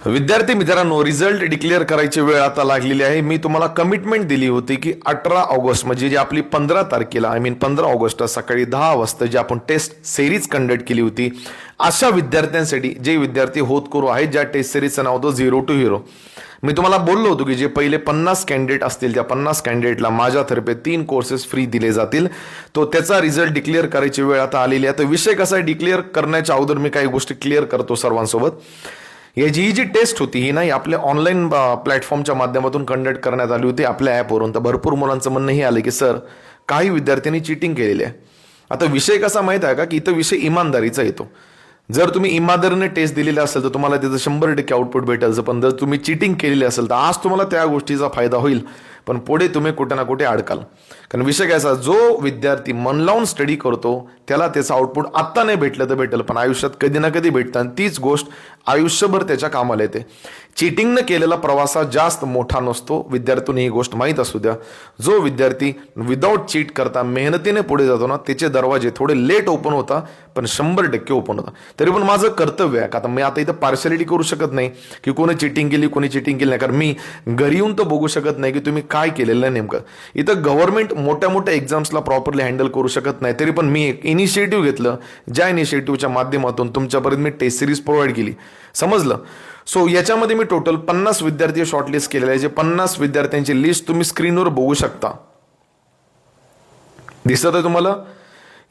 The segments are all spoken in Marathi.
विद्यार्थी मित्रांनो, रिझल्ट डिक्लेअर करायची वेळ आता लागलेली आहे. मी तुम्हाला कमिटमेंट दिली होती की 18 ऑगस्ट म्हणजे जी आपली 15 तारखेला 15 ऑगस्ट सकाळी 10 वाजता जी आपण टेस्ट सिरीज कंडक्ट केली होती, अशा विद्यार्थ्यांसाठी जे विद्यार्थी होतकरू आहेत, ज्या टेस्ट सिरीजचं नाव होतं 0 to Hero. मी तुम्हाला बोललो होतो की जे पहिले 50 कॅन्डिडेट असतील त्या 50 कॅन्डिडेटला माझ्यातर्फे 3 कोर्सेस फ्री दिले जातील. तो त्याचा रिझल्ट डिक्लेअर करायची वेळ आता आलेली आहे. तर विषय कसा आहे, डिक्लेअर करण्याच्या अगोदर मी काही गोष्टी क्लिअर करतो सर्वांसोबत. ही जी टेस्ट होती ही नाही आपल्या ऑनलाईन प्लॅटफॉर्मच्या माध्यमातून कंडक्ट करण्यात आली होती आपल्या ॲपवरून. तर भरपूर मुलांचं म्हणणं हे आलं की सर, काही विद्यार्थ्यांनी चिटिंग केलेली आहे. आता विषय कसा माहित आहे का, की इथं विषय इमानदारीचा येतो. जर तुम्ही इमानदारीने टेस्ट दिलेला असेल तर तुम्हाला त्याचं 100% आउटपुट भेटेल. पण जर तुम्ही चिटिंग केलेली असेल तर आज तुम्हाला त्या गोष्टीचा फायदा होईल, पण पुढे तुम्ही कुठे ना कुठे अडकाल. कारण विषय काय असा, जो विद्यार्थी मन लावून स्टडी करतो त्याला त्याचं आउटपुट आत्ता नाही भेटलं तर भेटेल, पण आयुष्यात कधी ना कधी भेटतं आणि तीच गोष्ट आयुष्यभर त्याच्या कामाला येते. चिटिंगनं केलेला प्रवास जास्त मोठा नसतो. विद्यार्थ्यांनी ही गोष्ट माहीत असू द्या. जो विद्यार्थी विदाऊट चीट करता मेहनतीने पुढे जातो ना, त्याचे दरवाजे थोडे लेट ओपन होता पण 100% ओपन होता. तरी पण माझं कर्तव्य आहे, का मी आता इथं पार्शलिटी करू शकत नाही की कोणी चिटिंग केली कोणी चिटिंग केली नाही. कारण मी घरी येऊन तर बघू शकत नाही की तुम्ही काय केलेलं आहे नेमकं. इथं गव्हर्नमेंट मोठ्या मोठ्या एक्झाम्सला प्रॉपरली हँडल करू शकत नाही. तरी पण मी एक इनिशिएटिव्ह घेतलं, ज्या इनिशिएटिव्हच्या माध्यमातून तुमच्यापर्यंत मी टेस्ट सिरीज प्रोव्हाइड केली. समजलं? सो याच्यामध्ये मी टोटल 50 विद्यार्थी शॉर्टलिस्ट केलेले आहे. जे 50 विद्यार्थ्यांची लिस्ट तुम्ही स्क्रीनवर बघू शकता. दिसत आहे तुम्हाला?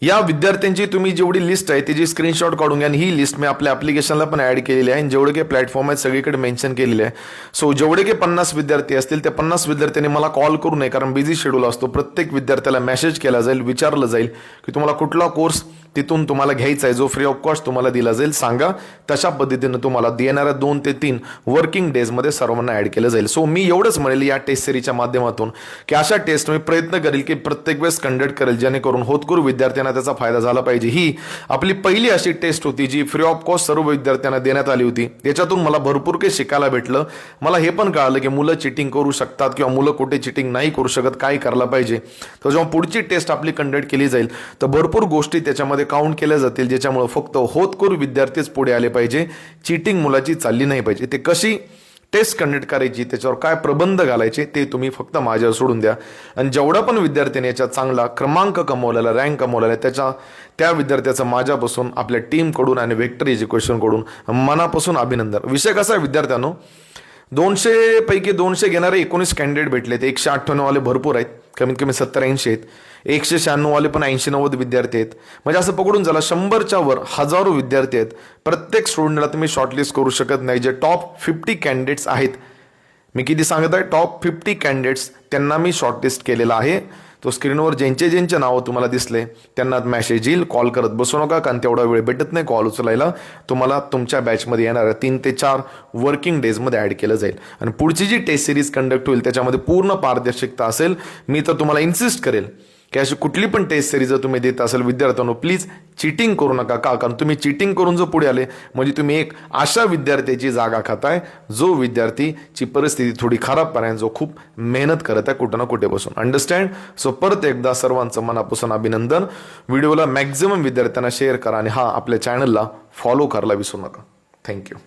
या विद्यार्थ्यांची तुम्ही जेवढी लिस्ट आहे त्याची स्क्रीनशॉट काढून घ्या आणि ही लिस्ट मी आपल्या ॲप्लिकेशनला पण ॲड केलेली आहे. जेवढे काही प्लॅटफॉर्म आहेत सगळीकडे मेन्शन केलेले आहे. सो जेवढे काही 50 विद्यार्थी असतील त्या 50 विद्यार्थ्यांनी मला कॉल करू नये, कारण बिझी शेड्यूल असतो. प्रत्येक विद्यार्थ्याला मेसेज केला जाईल, विचारलं जाईल की तुम्हाला कुठला कोर्स तिथून तुम्हाला घ्यायचा आहे, जो फ्री ऑफ कॉस्ट तुम्हाला दिला जाईल. सांगा, तशा पद्धतीनं तुम्हाला येणाऱ्या 2 ते 3 वर्किंग डेजमध्ये सर्वांना ॲड केलं जाईल. सो मी एवढंच म्हणेल या टेस्ट सिरीजच्या माध्यमातून की अशा टेस्ट मी प्रयत्न करेल की प्रत्येक वेळेस कंडक्ट करेल, जेणेकरून होतकरू विद्यार्थ्यांना त्याचा फायदा झाला पाहिजे. ही आपली पहिली अशी टेस्ट होती जी फ्री ऑफ कॉस्ट सर्व विद्यार्थ्यांना देण्यात आली होती. त्याच्यातून मला भरपूर काही शिकायला भेटलं. मला हे पण कळालं की मुलं चिटिंग करू शकतात किंवा मुलं कुठे चिटिंग नाही करू शकत, काय करायला पाहिजे. तर जेव्हा पुढची टेस्ट आपली कंडक्ट केली जाईल तर भरपूर गोष्टी त्याच्यामध्ये काउंट केल्या जातील, ज्याच्यामुळे फक्त होतकरू विद्यार्थीच पुढे आले पाहिजे. चिटिंग मुलाची चालली नाही पाहिजे. ते कशी टेस्ट कंडक्ट करायची, त्याच्यावर काय प्रबंध घालायचे ते तुम्ही फक्त माझ्यावर सोडून द्या. आणि जेवढा पण विद्यार्थ्याने याच्यात चांगला क्रमांक कमवलेला, रँक कमवलेला, त्या विद्यार्थ्याचं माझ्यापासून, आपल्या टीमकडून आणि व्हेक्टर एज्युकेशनकडून मनापासून अभिनंदन. विषय कसा आहे विद्यार्थ्यांनो, 200 पैकी 200 घेणारे 19 कॅन्डिडेट भेटलेत. 198 वाले भरपूर आहेत, कमीत कमी 70-80 आहेत. 196 वाले पण 80-90 विद्यार्थी आहेत. म्हणजे असं पकडून झाला 100च्या वर हजारो विद्यार्थी आहेत. प्रत्येक स्टुडंटला तुम्ही शॉर्टलिस्ट करू शकत नाही. जे टॉप 50 कॅन्डिडेट्स आहेत, मी किती सांगत आहे, टॉप 50 कॅन्डिडेट्स त्यांना मी शॉर्टलिस्ट केलेला आहे. तो स्क्रीनवर ज्यांचे नावं तुम्हाला दिसले त्यांना मेसेज येईल. कॉल करत बसू नका, कारण तेवढा वेळ भेटत नाही कॉल उचलायला. तुम्हाला तुमच्या बॅचमध्ये येणाऱ्या 3 ते 4 वर्किंग डेजमध्ये ॲड केलं जाईल. आणि पुढची जी टेस्ट सिरीज कंडक्ट होईल त्याच्यामध्ये पूर्ण पारदर्शकता असेल. मी तर तुम्हाला इन्सिस्ट करेल की अशी कुठली पण टेस्ट सिरीज जर तुम्ही देत असेल विद्यार्थ्यांनो, प्लीज चिटिंग करू नका. का? कारण तुम्ही चिटिंग करून जर पुढे आले म्हणजे तुम्ही एक अशा विद्यार्थ्याची जागा खाताय जो विद्यार्थीची परिस्थिती थोडी खराब पर्यंत, जो खूप मेहनत करत आहे कुठं ना कुठे बसून. अंडरस्टँड? सो परत एकदा सर्वांचं मनापासून अभिनंदन. व्हिडिओला मॅक्झिमम विद्यार्थ्यांना शेअर करा आणि आपल्या चॅनलला फॉलो करायला विसरू नका. थँक्यू.